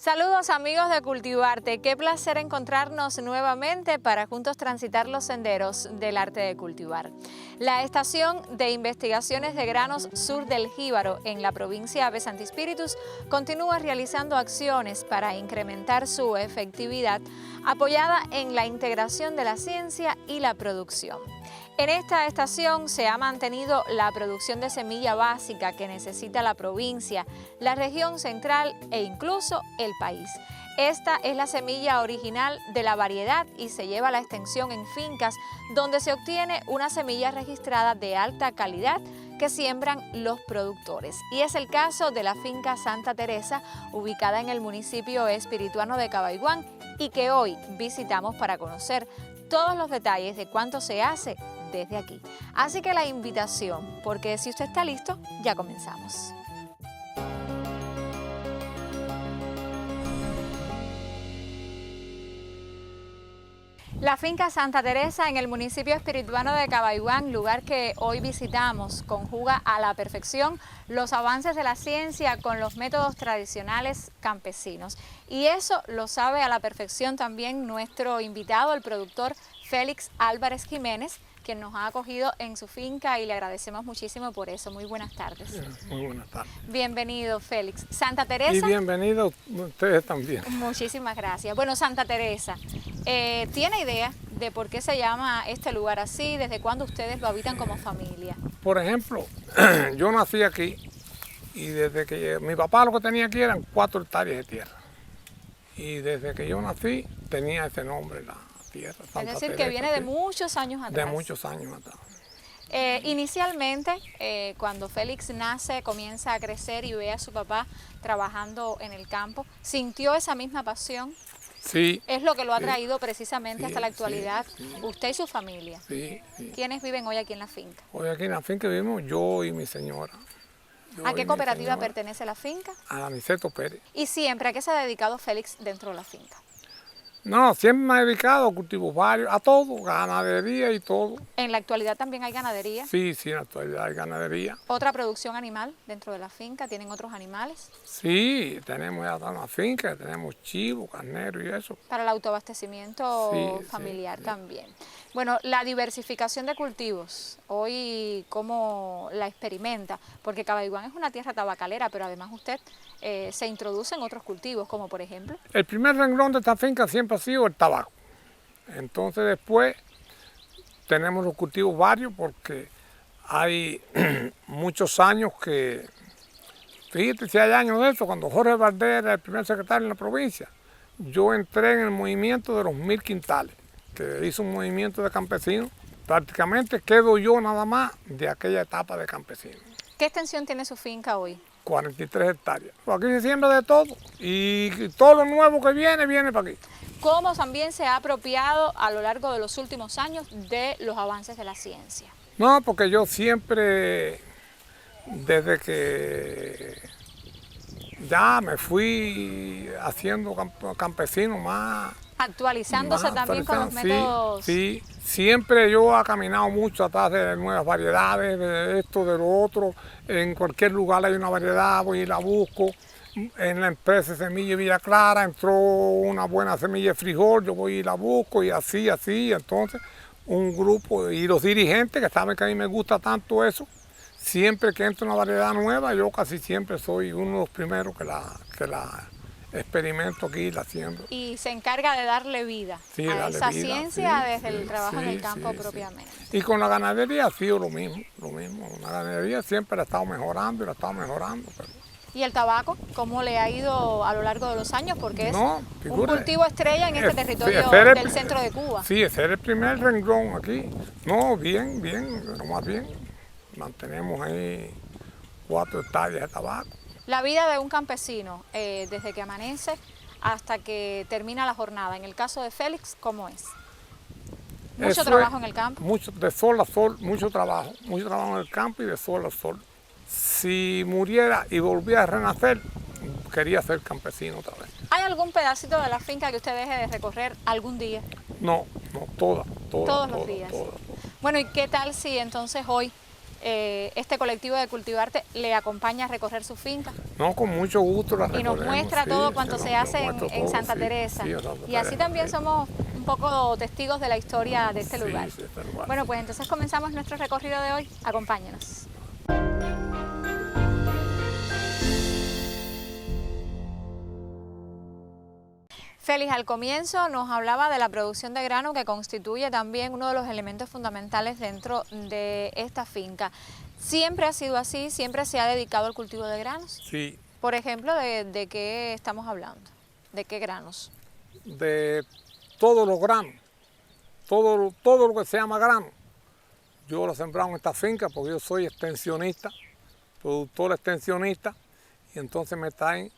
Saludos amigos de Cultivarte, qué placer encontrarnos nuevamente para juntos transitar los senderos del arte de cultivar. La Estación de Investigaciones de Granos Sur del Jíbaro en la provincia de Santi Spíritus continúa realizando acciones para incrementar su efectividad apoyada en la integración de la ciencia y la producción. En esta estación se ha mantenido la producción de semilla básica que necesita la provincia, la región central e incluso el país. Esta es la semilla original de la variedad y se lleva a la extensión en fincas donde se obtiene una semilla registrada de alta calidad que siembran los productores. Y es el caso de la finca Santa Teresa, ubicada en el municipio espirituano de Cabaiguán y que hoy visitamos para conocer todos los detalles de cuánto se hace desde aquí. Así que la invitación, porque si usted está listo, ya comenzamos. La finca Santa Teresa en el municipio espirituano de Cabaiguán, lugar que hoy visitamos, conjuga a la perfección los avances de la ciencia con los métodos tradicionales campesinos. Y eso lo sabe a la perfección también nuestro invitado, el productor Félix Álvarez Jiménez, quien nos ha acogido en su finca y le agradecemos muchísimo por eso. Muy buenas tardes. Muy buenas tardes. Bienvenido, Félix. Santa Teresa. Y bienvenidos ustedes también. Muchísimas gracias. Bueno, Santa Teresa, ¿tiene idea de por qué se llama este lugar así? ¿Desde cuándo ustedes lo habitan como familia? Por ejemplo, yo nací aquí y desde que mi papá lo que tenía aquí eran 4 hectáreas de tierra. Y desde que yo nací tenía ese nombre, la tierra. Santa Es decir, Teresa, que viene de muchos años atrás. De muchos años atrás. Inicialmente, cuando Félix nace, comienza a crecer y ve a su papá trabajando en el campo, ¿sintió esa misma pasión? Sí. ¿Es lo que lo ha traído precisamente sí, hasta la actualidad? Sí. Usted y su familia. Sí. ¿Quiénes viven hoy aquí en la finca? Hoy aquí en la finca vivimos yo y mi señora. ¿A qué cooperativa pertenece la finca? A Aniceto Pérez. ¿Y siempre a qué se ha dedicado Félix dentro de la finca? No, siempre me he dedicado a cultivos varios, a todo, ganadería y todo. ¿En la actualidad también hay ganadería? Sí, en la actualidad hay ganadería. ¿Otra producción animal dentro de la finca? ¿Tienen otros animales? Sí, tenemos ya una finca, tenemos chivo, carnero y eso. Para el autoabastecimiento familiar también. Bueno, la diversificación de cultivos, hoy ¿cómo la experimenta? Porque Cabaiguán es una tierra tabacalera, pero además usted se introduce en otros cultivos, como por ejemplo. El primer renglón de esta finca siempre ha sido el tabaco. Entonces después tenemos los cultivos varios porque hay muchos años que, fíjate si hay años de eso, cuando Jorge Valdés era el primer secretario en la provincia, yo entré en el movimiento de los 1000 quintales, que hizo un movimiento de campesinos. Prácticamente quedo yo nada más de aquella etapa de campesinos. ¿Qué extensión tiene su finca hoy? 43 hectáreas. Aquí se siembra de todo y todo lo nuevo que viene para aquí. ¿Cómo también se ha apropiado a lo largo de los últimos años de los avances de la ciencia? No, porque yo siempre, desde que ya me fui haciendo campesino más... Actualizándose también con los métodos. Sí, siempre yo he caminado mucho atrás de nuevas variedades, de esto, de lo otro. En cualquier lugar hay una variedad, voy y la busco. En la empresa de semilla de Villa Clara entró una buena semilla de frijol, yo voy y la busco y así. Entonces, un grupo y los dirigentes que saben que a mí me gusta tanto eso, siempre que entra una variedad nueva, yo casi siempre soy uno de los primeros que la experimento aquí y la siembro. Y se encarga de darle vida a esa ciencia desde el trabajo en el campo propiamente. Y con la ganadería ha sido lo mismo. La ganadería siempre la ha estado mejorando. Pero... ¿Y el tabaco? ¿Cómo le ha ido a lo largo de los años? Porque es un cultivo estrella en este territorio del centro de Cuba. Sí, ese es el primer renglón aquí. No, bien, lo más bien. Mantenemos ahí 4 hectáreas de tabaco. La vida de un campesino, desde que amanece hasta que termina la jornada, en el caso de Félix, ¿cómo es? ¿Mucho trabajo en el campo? De sol a sol, mucho trabajo en el campo y de sol a sol. Si muriera y volviera a renacer, quería ser campesino otra vez. ¿Hay algún pedacito de la finca que usted deje de recorrer algún día? No, todos los días. Bueno, ¿y qué tal si entonces hoy este colectivo de Cultivarte le acompaña a recorrer su finca. No, con mucho gusto la Y nos recorremos, muestra sí, todo cuanto se hace muestro en todo, Santa sí, Teresa. sí, en Santa Y así Teresa, también sí. somos un poco testigos de la historia de este Sí, lugar. sí, este lugar. Bueno, pues entonces comenzamos nuestro recorrido de hoy. Acompáñenos. Félix, al comienzo nos hablaba de la producción de grano, que constituye también uno de los elementos fundamentales dentro de esta finca. ¿Siempre ha sido así? ¿Siempre se ha dedicado al cultivo de granos? Sí, Por ejemplo, ¿de qué estamos hablando? ¿De qué granos? de todos los granos, todo lo que se llama grano. Yo lo he sembrado en esta finca porque yo soy extensionista, productor extensionista, y entonces me traen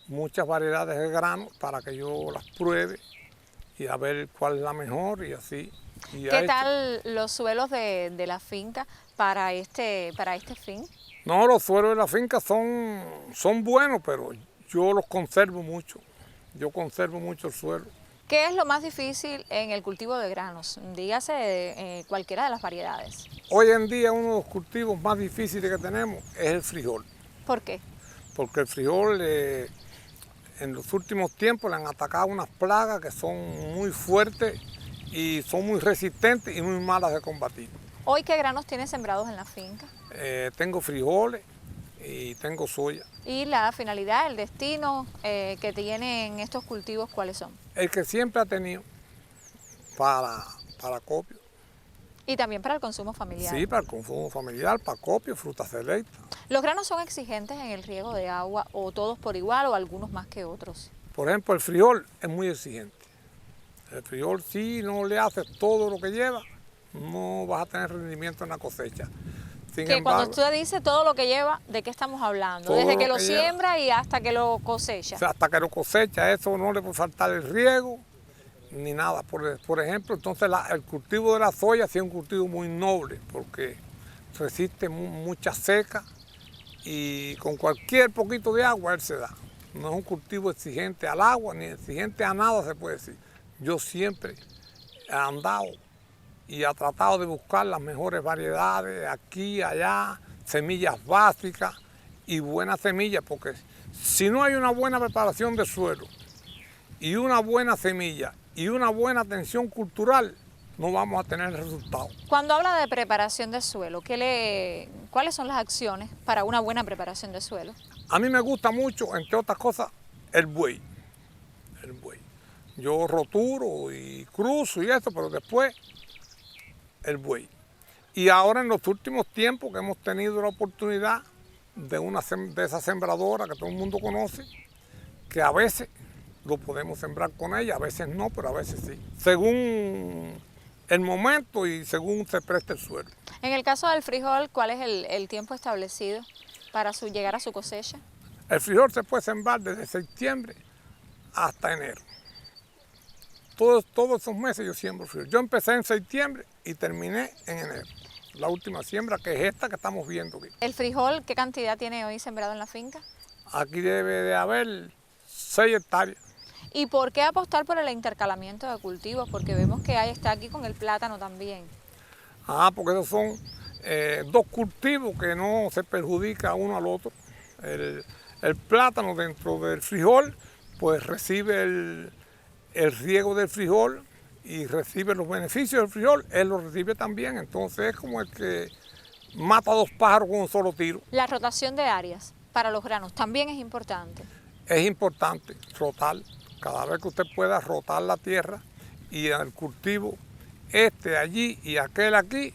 muchas variedades de grano para que yo las pruebe y a ver cuál es la mejor y así. Y ¿Qué tal los suelos de la finca para este fin? No, los suelos de la finca son buenos, pero yo los conservo mucho. Yo conservo mucho el suelo. ¿Qué es lo más difícil en el cultivo de granos? Dígase cualquiera de las variedades. Hoy en día uno de los cultivos más difíciles que tenemos es el frijol. ¿Por qué? Porque el frijol en los últimos tiempos le han atacado unas plagas que son muy fuertes y son muy resistentes y muy malas de combatir. ¿Hoy qué granos tiene sembrados en la finca? Tengo frijoles y tengo soya. ¿Y la finalidad, el destino que tienen estos cultivos, cuáles son? El que siempre ha tenido para acopio. Y también para el consumo familiar. Sí, para el consumo familiar, para acopio, frutas selectas. ¿Los granos son exigentes en el riego de agua o todos por igual o algunos más que otros? Por ejemplo, el frijol es muy exigente. El frijol, si no le haces todo lo que lleva, no vas a tener rendimiento en la cosecha. Sin Que embargo, cuando usted dice todo lo que lleva, ¿de qué estamos hablando? Todo Desde lo que lo que lleva. siembra y hasta que lo cosecha. o sea, hasta que lo cosecha, eso no le puede faltar el riego ni nada. Por ejemplo, entonces el cultivo de la soya sí es un cultivo muy noble porque resiste mucha seca y con cualquier poquito de agua él se da. No es un cultivo exigente al agua ni exigente a nada, se puede decir. Yo siempre he andado y he tratado de buscar las mejores variedades aquí, allá, semillas básicas y buenas semillas, porque si no hay una buena preparación de suelo y una buena semilla y una buena atención cultural, no vamos a tener resultados. Cuando habla de preparación de suelo, ¿cuáles son las acciones para una buena preparación de suelo? A mí me gusta mucho, entre otras cosas, el buey. El buey. Yo roturo y cruzo y eso, pero después el buey. Y ahora en los últimos tiempos que hemos tenido la oportunidad de esa sembradora que todo el mundo conoce, que a veces lo podemos sembrar con ella, a veces no, pero a veces sí. Según el momento y según se preste el suelo. En el caso del frijol, ¿cuál es el tiempo establecido para llegar a su cosecha? El frijol se puede sembrar desde septiembre hasta enero. Todos esos meses yo siembro frijol. Yo empecé en septiembre y terminé en enero. La última siembra, que es esta que estamos viendo aquí. ¿El frijol qué cantidad tiene hoy sembrado en la finca? Aquí debe de haber 6 hectáreas. ¿Y por qué apostar por el intercalamiento de cultivos? Porque vemos que está aquí con el plátano también. Porque esos son dos cultivos que no se perjudican uno al otro. El plátano dentro del frijol, pues recibe el riego del frijol y recibe los beneficios del frijol, él lo recibe también, entonces es como el que mata a dos pájaros con un solo tiro. La rotación de áreas para los granos también es importante. Es importante rotar, cada vez que usted pueda rotar la tierra y el cultivo allí y aquel aquí,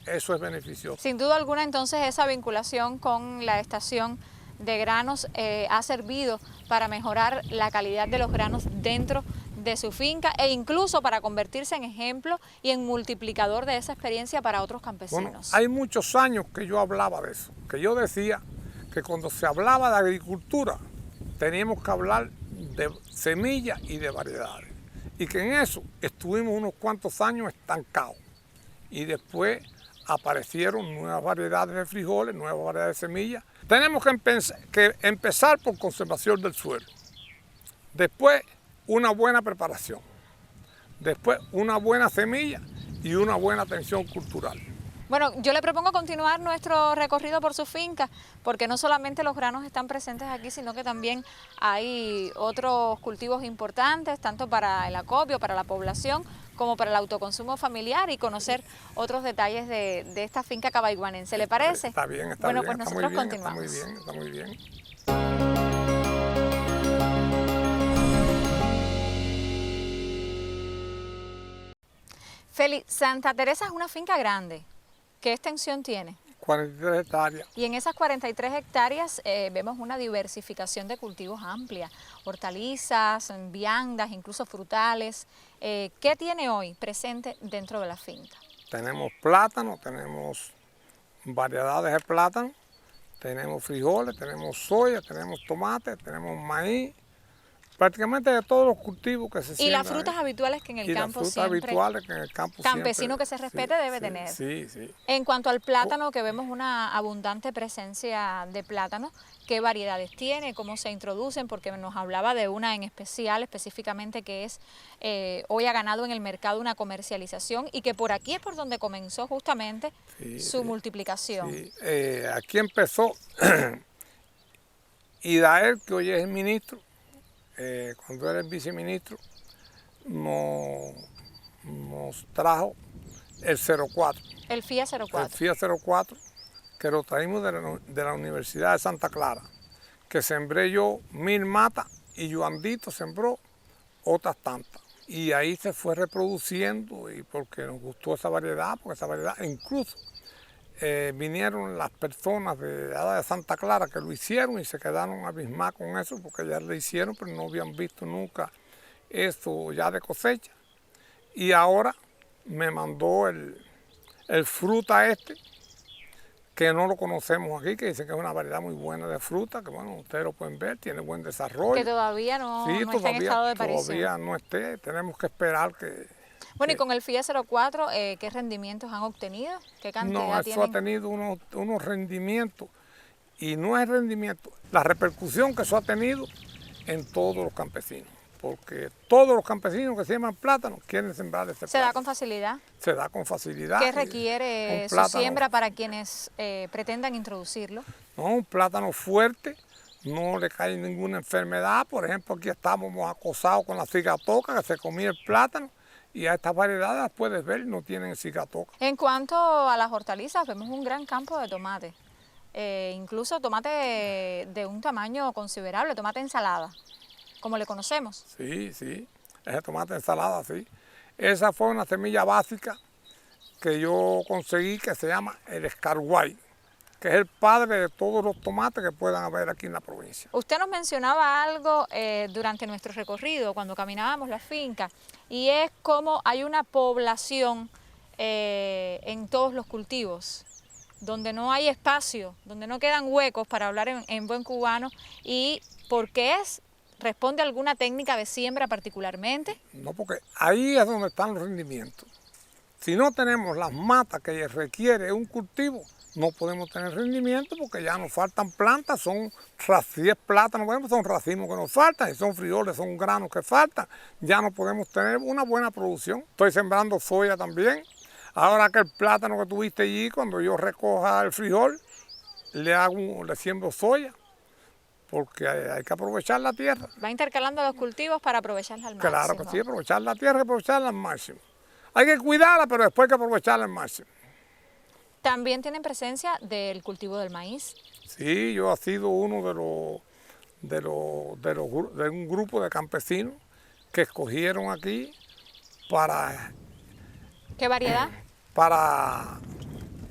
eso es beneficioso. Sin duda alguna, entonces, esa vinculación con la estación de granos ha servido para mejorar la calidad de los granos dentro de su finca e incluso para convertirse en ejemplo y en multiplicador de esa experiencia para otros campesinos. Bueno, hay muchos años que yo hablaba de eso, que yo decía que cuando se hablaba de agricultura teníamos que hablar de semillas y de variedades y que en eso estuvimos unos cuantos años estancados y después aparecieron nuevas variedades de frijoles, nuevas variedades de semillas. Tenemos que empezar por conservación del suelo, después una buena preparación, después una buena semilla y una buena atención cultural. Bueno, yo le propongo continuar nuestro recorrido por su finca, porque no solamente los granos están presentes aquí, sino que también hay otros cultivos importantes, tanto para el acopio, para la población, como para el autoconsumo familiar y conocer otros detalles de esta finca cabaiguanense. ¿Le parece? Está bien, está bueno, bien. pues Está nosotros muy bien, continuamos. está muy bien, está muy bien. Félix, Santa Teresa es una finca grande. ¿Qué extensión tiene? 43 hectáreas. Y en esas 43 hectáreas vemos una diversificación de cultivos amplia, hortalizas, viandas, incluso frutales. ¿Qué tiene hoy presente dentro de la finca? Tenemos plátano, tenemos variedades de plátano, tenemos frijoles, tenemos soya, tenemos tomate, tenemos maíz, prácticamente de todos los cultivos que se siembran. Y las frutas habituales que en el campo siempre, habituales que en el campo campesino siempre, que se respete debe tener. Sí, sí. En cuanto al plátano, que vemos una abundante presencia de plátano, ¿qué variedades tiene? ¿Cómo se introducen? Porque nos hablaba de una en especial, específicamente que es hoy ha ganado en el mercado una comercialización y que por aquí es por donde comenzó justamente su multiplicación. Sí. Aquí empezó Idael, que hoy es el ministro. Cuando era el viceministro, nos trajo el 04. El FIA 04. El FIA 04, que lo traímos de la Universidad de Santa Clara, que sembré yo 1000 matas y Yoandito sembró otras tantas. Y ahí se fue reproduciendo y porque nos gustó esa variedad, porque esa variedad incluso vinieron las personas de Santa Clara que lo hicieron y se quedaron abismados con eso porque ya lo hicieron, pero no habían visto nunca eso ya de cosecha. Y ahora me mandó el fruta este, que no lo conocemos aquí, que dicen que es una variedad muy buena de fruta, que bueno, ustedes lo pueden ver, tiene buen desarrollo. Que todavía no está en estado de aparición. Todavía no esté, tenemos que esperar que... Bueno, y con el FIA 04, ¿qué rendimientos han obtenido? ¿Qué cantidad tienen? No, eso ha tenido unos rendimientos, y no es rendimiento, la repercusión que eso ha tenido en todos los campesinos, porque todos los campesinos que siembran plátano quieren sembrar ese plátano. ¿Se da con facilidad? Se da con facilidad. ¿Qué requiere su siembra para quienes pretendan introducirlo? No, un plátano fuerte, no le cae ninguna enfermedad. Por ejemplo, aquí estábamos acosados con la cigatoca, que se comía el plátano. Y a estas variedades las puedes ver, no tienen cigatoca. En cuanto a las hortalizas, vemos un gran campo de tomate. Incluso tomate de un tamaño considerable, tomate ensalada, como le conocemos. Sí, sí, ese tomate ensalada, sí. Esa fue una semilla básica que yo conseguí que se llama el escarguay, que es el padre de todos los tomates que puedan haber aquí en la provincia. Usted nos mencionaba algo durante nuestro recorrido, cuando caminábamos la finca, y es cómo hay una población en todos los cultivos, donde no hay espacio, donde no quedan huecos para hablar en buen cubano, y ¿por qué es? ¿Responde a alguna técnica de siembra particularmente? No, porque ahí es donde están los rendimientos. Si no tenemos las matas que requiere un cultivo, no podemos tener rendimiento porque ya nos faltan plantas, son 10 plátanos, por ejemplo, son racimos que nos faltan, y son frijoles, son granos que faltan, ya no podemos tener una buena producción. Estoy sembrando soya también. Ahora que el plátano que tuviste allí, cuando yo recoja el frijol, le siembro soya, porque hay que aprovechar la tierra. Va intercalando los cultivos para aprovecharla al máximo. Claro que sí, aprovechar la tierra y aprovecharla al máximo. Hay que cuidarla, pero después hay que aprovecharla al máximo. ¿También tienen presencia del cultivo del maíz? Sí, yo he sido uno de un grupo de campesinos que escogieron aquí para... ¿Qué variedad? Para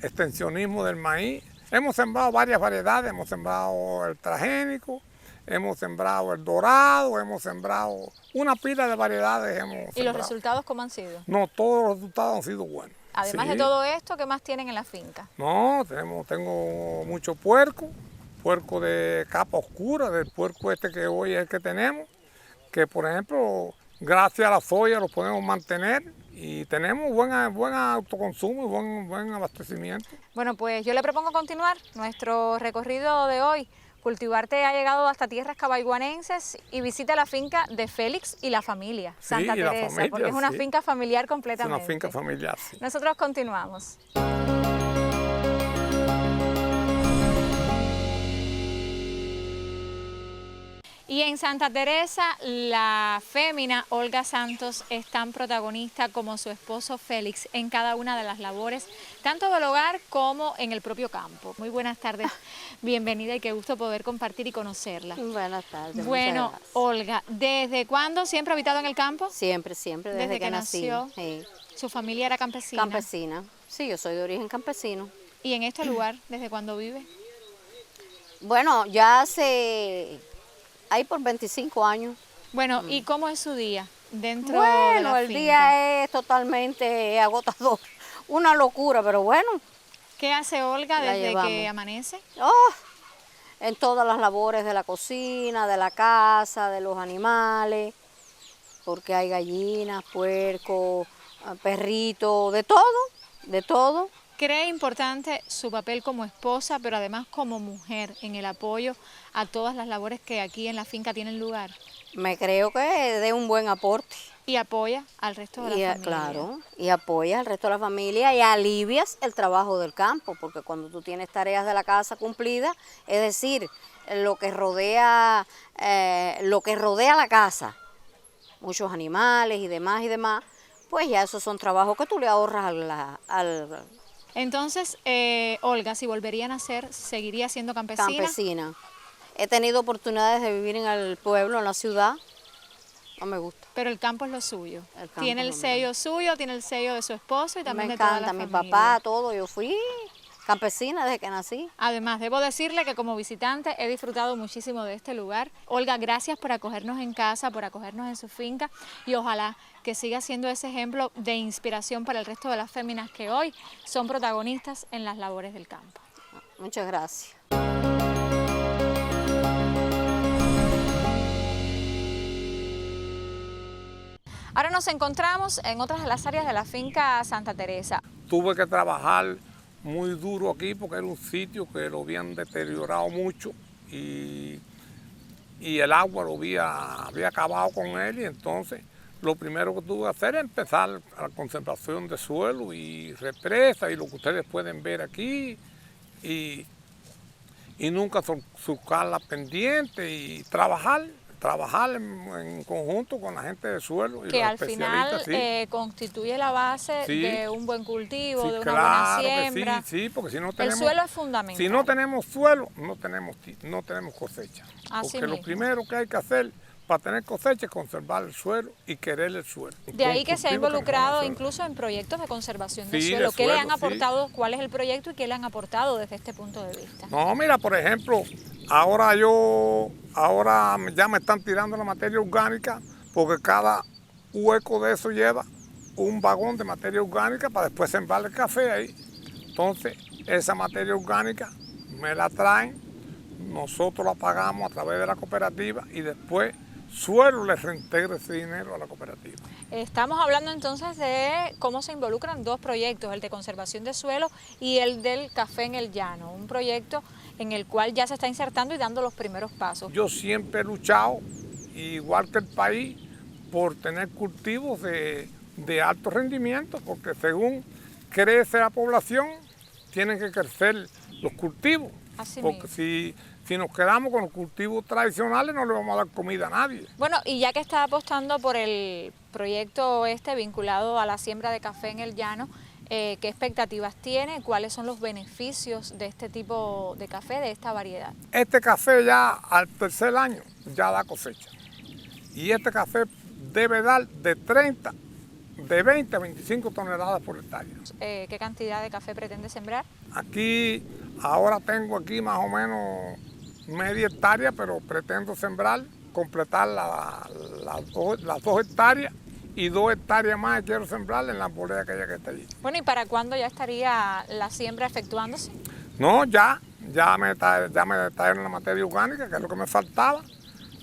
extensionismo del maíz. Hemos sembrado varias variedades, hemos sembrado el transgénico, hemos sembrado el dorado, hemos sembrado una pila de variedades. ¿Y los resultados cómo han sido? No, todos los resultados han sido buenos. Además de todo esto, ¿qué más tienen en la finca? No, tengo mucho puerco de capa oscura, del puerco este que hoy es el que tenemos, que por ejemplo, gracias a la soya lo podemos mantener y tenemos buen autoconsumo y buen abastecimiento. Bueno, pues yo le propongo continuar nuestro recorrido de hoy. Cultivarte ha llegado hasta tierras cabaiguanenses y visita la finca de Félix y la familia, Santa Teresa, porque es una finca familiar completamente. Es una finca familiar, sí. Nosotros continuamos. Y en Santa Teresa, la fémina Olga Santos es tan protagonista como su esposo Félix en cada una de las labores, tanto del hogar como en el propio campo. Muy buenas tardes, bienvenida y qué gusto poder compartir y conocerla. Buenas tardes. Bueno, muchas gracias. Olga, ¿desde cuándo siempre ha habitado en el campo? Siempre, desde que nací. nació. Sí. ¿Su familia era campesina? Campesina. Sí, yo soy de origen campesino. ¿Y en este lugar, desde cuándo vive? Bueno, ya hace, ahí por 25 años. Bueno, ¿y cómo es su día dentro de la Bueno, el finca? día es totalmente agotador. Una locura, pero bueno. ¿Qué hace Olga La desde llevamos. que amanece? Oh, en todas las labores de la cocina, de la casa, de los animales, porque hay gallinas, puercos, perritos, de todo, de todo. ¿Cree importante su papel como esposa, pero además como mujer en el apoyo a todas las labores que aquí en la finca tienen lugar? Me creo que dé un buen aporte. Y apoya al resto de la familia. Claro, y apoyas al resto de la familia y alivias el trabajo del campo, porque cuando tú tienes tareas de la casa cumplidas, es decir, lo que rodea la casa, muchos animales y demás, pues ya esos son trabajos que tú le ahorras al Entonces, Olga, si volvería a nacer, ¿seguiría siendo campesina? campesina. He tenido oportunidades de vivir en el pueblo, en la ciudad, no me gusta. Pero el campo es lo suyo. El campo Tiene es el lo sello suyo, tiene el sello de su esposo y también Me de toda la encanta, mi familia. papá, todo, yo fui campesina desde que nací. Además, debo decirle que como visitante he disfrutado muchísimo de este lugar. Olga, gracias por acogernos en casa, por acogernos en su finca y ojalá que siga siendo ese ejemplo de inspiración para el resto de las féminas que hoy son protagonistas en las labores del campo. Muchas gracias. Ahora nos encontramos en otras de las áreas de la finca Santa Teresa. Tuve que trabajar muy duro aquí porque era un sitio que lo habían deteriorado mucho y el agua lo había acabado con él, y entonces lo primero que tuve que hacer es empezar a la conservación de suelo y represa y lo que ustedes pueden ver aquí y nunca surcar la pendiente y trabajar en conjunto con la gente del suelo y Que los al final especialistas, sí. constituye la base Sí. de un buen cultivo, Sí, de una claro buena que siembra. sí, porque si no El tenemos, suelo es fundamental. si no tenemos suelo, no tenemos cosecha. Así Porque lo mismo. primero que hay que hacer para tener cosecha es conservar el suelo y querer el suelo. De ahí que se ha Con cultivos involucrado que no incluso en proyectos de conservación del Sí, suelo. de ¿Qué le suelo, han sí. aportado? ¿Cuál es el proyecto y qué le han aportado desde este punto de vista? No, mira, por ejemplo, ahora ya me están tirando la materia orgánica porque cada hueco de eso lleva un vagón de materia orgánica para después sembrar el café ahí. Entonces, esa materia orgánica me la traen, nosotros la pagamos a través de la cooperativa y después suelo les reintegra ese dinero a la cooperativa. Estamos hablando entonces de cómo se involucran dos proyectos, el de conservación de suelo y el del café en el llano, un proyecto en el cual ya se está insertando y dando los primeros pasos. Yo siempre he luchado, igual que el país, por tener cultivos de alto rendimiento, porque según crece la población, tienen que crecer los cultivos. Así Porque mismo. si nos quedamos con los cultivos tradicionales, no le vamos a dar comida a nadie. Bueno, y ya que está apostando por el proyecto vinculado a la siembra de café en el llano, ¿qué expectativas tiene? ¿Cuáles son los beneficios de este tipo de café, de esta variedad? Este café ya al tercer año ya da cosecha. Y este café debe dar de 20 a 25 toneladas por hectárea. ¿Qué cantidad de café pretende sembrar? Aquí, ahora tengo aquí más o menos media hectárea, pero pretendo sembrar, completar las 2 hectáreas y 2 hectáreas más que quiero sembrar en la arboleda que está allí. Bueno, ¿y para cuándo ya estaría la siembra efectuándose? No, ya me trajeron la materia orgánica, que es lo que me faltaba.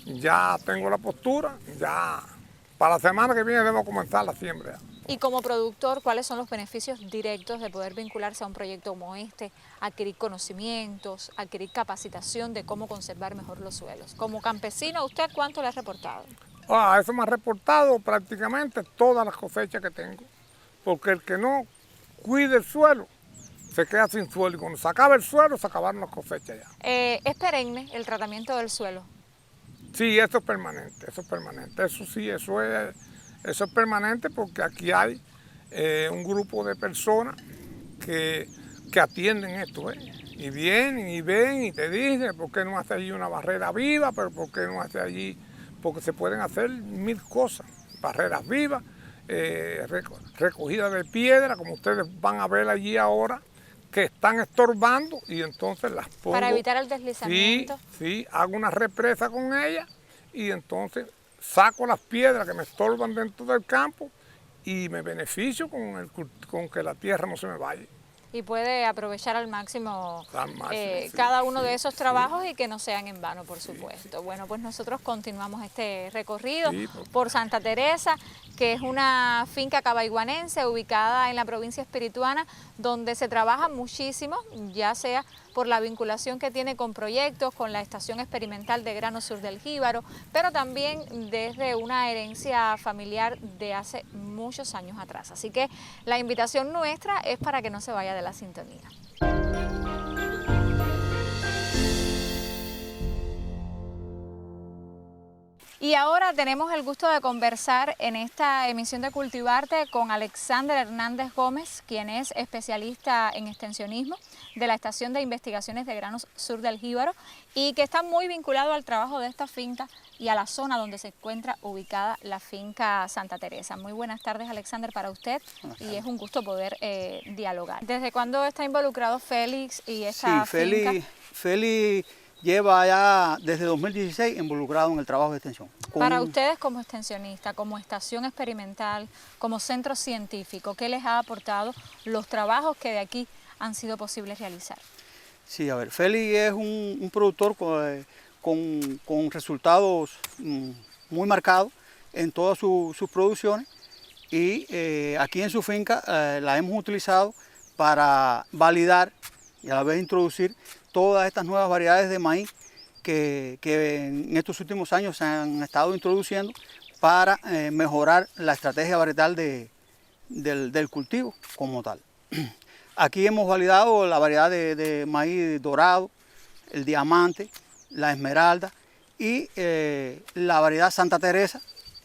Ya tengo la postura, ya para la semana que viene debo comenzar la siembra. Y como productor, ¿cuáles son los beneficios directos de poder vincularse a un proyecto como este? Adquirir conocimientos, adquirir capacitación de cómo conservar mejor los suelos. Como campesino, ¿usted cuánto le ha reportado? Eso me ha reportado prácticamente todas las cosechas que tengo, porque el que no cuide el suelo se queda sin suelo, y cuando se acaba el suelo se acabaron las cosechas ya. ¿Es perenne el tratamiento del suelo? Sí, eso es permanente, eso es permanente. Eso sí, eso es permanente porque aquí hay un grupo de personas que atienden esto, y vienen y ven y te dicen, ¿por qué no hace allí una barrera viva? Pero ¿por qué no hace allí? Porque se pueden hacer 1000 cosas, barreras vivas, recogida de piedra, como ustedes van a ver allí ahora, que están estorbando y entonces las pongo. Para evitar el deslizamiento. Sí, hago una represa con ella y entonces saco las piedras que me estorban dentro del campo y me beneficio con que la tierra no se me vaya. Y puede aprovechar al máximo, Sí, cada uno de esos trabajos y que no sean en vano, por supuesto. Sí. Bueno, pues nosotros continuamos este recorrido Sí, por Santa Teresa, que es una finca cabaiguanense ubicada en la provincia espirituana, donde se trabaja muchísimo, ya sea por la vinculación que tiene con proyectos, con la Estación Experimental de Grano Sur del Jíbaro, pero también desde una herencia familiar de hace muchos años atrás. Así que la invitación nuestra es para que no se vaya de la sintonía. Y ahora tenemos el gusto de conversar en esta emisión de Cultivarte con Alexander Hernández Gómez, quien es especialista en extensionismo de la Estación de Investigaciones de Granos Sur del Jíbaro y que está muy vinculado al trabajo de esta finca y a la zona donde se encuentra ubicada la finca Santa Teresa. Muy buenas tardes, Alexander, para usted, y es un gusto poder dialogar. ¿Desde cuándo está involucrado Félix y esta finca? Félix lleva ya desde 2016 involucrado en el trabajo de extensión. Para ustedes como extensionista, como estación experimental, como centro científico, ¿qué les ha aportado los trabajos que de aquí han sido posibles realizar? Sí, a ver, Félix es un productor con resultados muy marcados en todas sus producciones y aquí en su finca la hemos utilizado para validar y a la vez introducir todas estas nuevas variedades de maíz que en estos últimos años se han estado introduciendo para mejorar la estrategia varietal del cultivo como tal. Aquí hemos validado la variedad de maíz dorado, el diamante, la esmeralda y la variedad Santa Teresa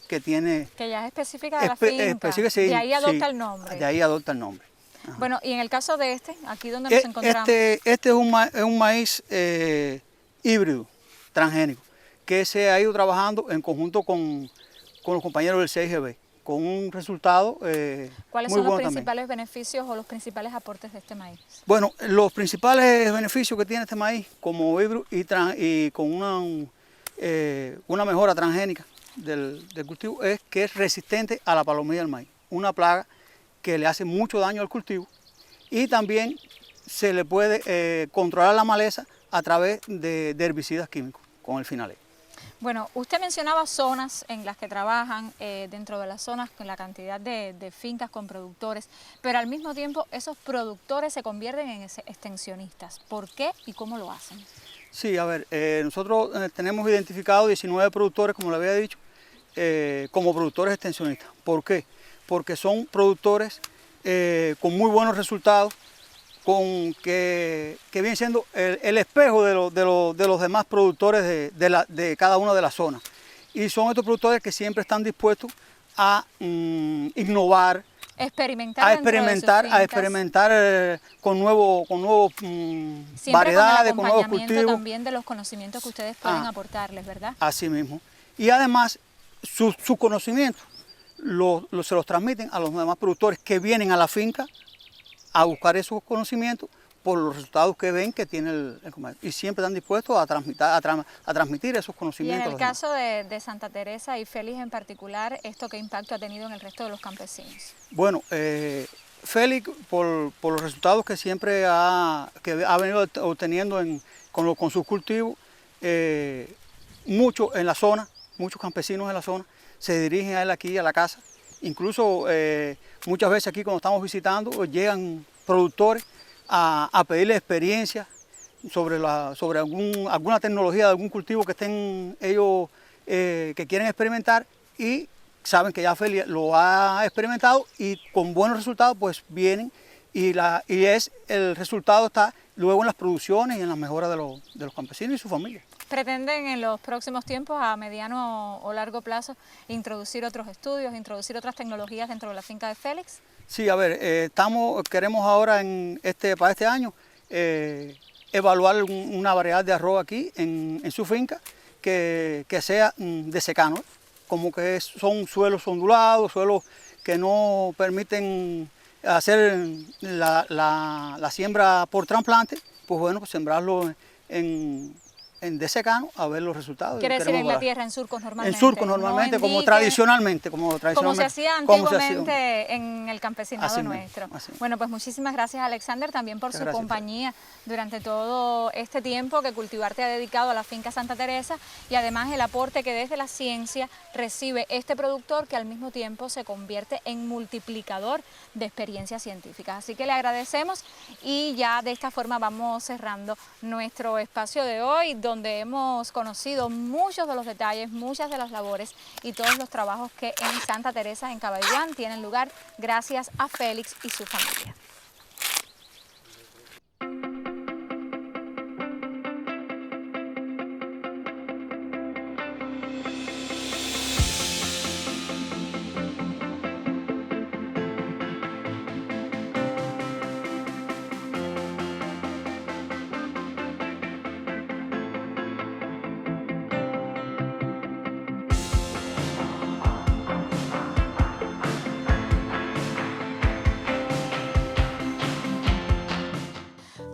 que tiene... Que ya es específica de la finca, sí, de ahí adopta sí, el nombre. De ahí adopta el nombre. Ajá. Bueno, y en el caso de aquí donde nos encontramos... Este es un maíz híbrido, transgénico, que se ha ido trabajando en conjunto con los compañeros del CIGB, con un resultado ¿Cuáles muy son los bueno principales también. beneficios o los principales aportes de este maíz? Bueno, los principales beneficios que tiene este maíz como híbrido y con una mejora transgénica del cultivo es que es resistente a la palomilla del maíz, una plaga que le hace mucho daño al cultivo y también se le puede controlar la maleza a través de herbicidas químicos con el Finalec. Bueno, usted mencionaba zonas en las que trabajan, dentro de las zonas con la cantidad de fincas con productores, pero al mismo tiempo esos productores se convierten en extensionistas. ¿Por qué y cómo lo hacen? Sí, a ver, nosotros tenemos identificado 19 productores, como le había dicho, como productores extensionistas. ¿Por qué? Porque son productores con muy buenos resultados, que vienen siendo el espejo de los demás productores de cada una de las zonas. Y son estos productores que siempre están dispuestos a innovar, a experimentar con nuevos variedades, con nuevos cultivos. También de los conocimientos que ustedes pueden aportarles, ¿verdad? Así mismo. Y además, sus conocimientos se los transmiten a los demás productores que vienen a la finca a buscar esos conocimientos por los resultados que ven que tiene el comercio. Y siempre están dispuestos a transmitir esos conocimientos. Y en el caso de Santa Teresa y Félix en particular, ¿esto qué impacto ha tenido en el resto de los campesinos? Bueno, Félix, por los resultados que siempre ha venido obteniendo con sus cultivos, muchos en la zona, muchos campesinos en la zona, se dirigen a él aquí a la casa. Incluso muchas veces aquí cuando estamos visitando llegan productores a pedirle experiencia sobre alguna tecnología de algún cultivo que estén ellos que quieren experimentar y saben que ya Félix lo ha experimentado y con buenos resultados pues vienen y el resultado está luego en las producciones y en la mejora de los campesinos y su familia. ¿Pretenden en los próximos tiempos, a mediano o largo plazo, introducir otros estudios, introducir otras tecnologías dentro de la finca de Félix? Sí, a ver, queremos ahora para este año evaluar una variedad de arroz aquí en su finca que sea de secano, como que son suelos ondulados, suelos que no permiten hacer la siembra por trasplante, pues bueno, pues sembrarlo de secano a ver los resultados. Quiere decir en la tierra, en surcos normalmente. En surcos normalmente, no como tradicionalmente. Como se hacía antiguamente en el campesinado nuestro. Bueno, pues muchísimas gracias, Alexander, también por su compañía durante todo este tiempo que Cultivarte ha dedicado a la finca Santa Teresa, y además el aporte que desde la ciencia recibe este productor, que al mismo tiempo se convierte en multiplicador de experiencias científicas. Así que le agradecemos, y ya de esta forma vamos cerrando nuestro espacio de hoy, donde hemos conocido muchos de los detalles, muchas de las labores y todos los trabajos que en Santa Teresa, en Cabaiguán, tienen lugar gracias a Félix y su familia.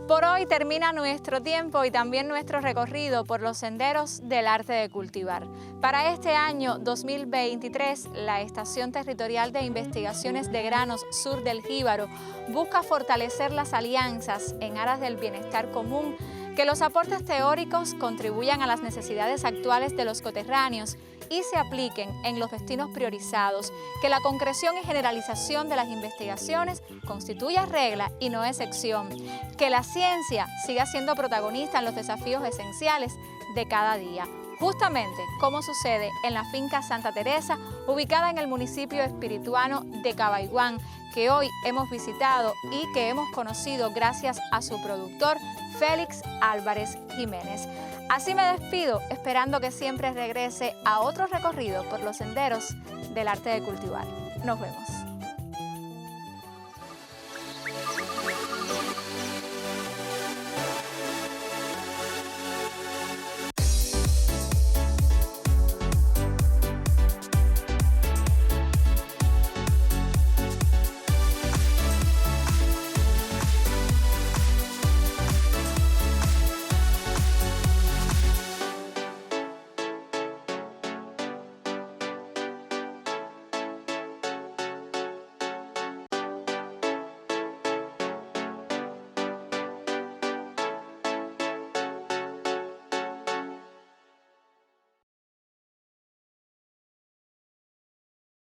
Por hoy termina nuestro tiempo y también nuestro recorrido por los senderos del arte de cultivar. Para este año 2023, la Estación Territorial de Investigaciones de Granos Sur del Jíbaro busca fortalecer las alianzas en aras del bienestar común, que los aportes teóricos contribuyan a las necesidades actuales de los coterráneos y se apliquen en los destinos priorizados, que la concreción y generalización de las investigaciones constituya regla y no excepción, que la ciencia siga siendo protagonista en los desafíos esenciales de cada día, justamente como sucede en la finca Santa Teresa, ubicada en el municipio espirituano de Cabaiguán, que hoy hemos visitado y que hemos conocido gracias a su productor, Félix Álvarez Jiménez. Así me despido, esperando que siempre regrese a otro recorrido por los senderos del arte de cultivar. Nos vemos.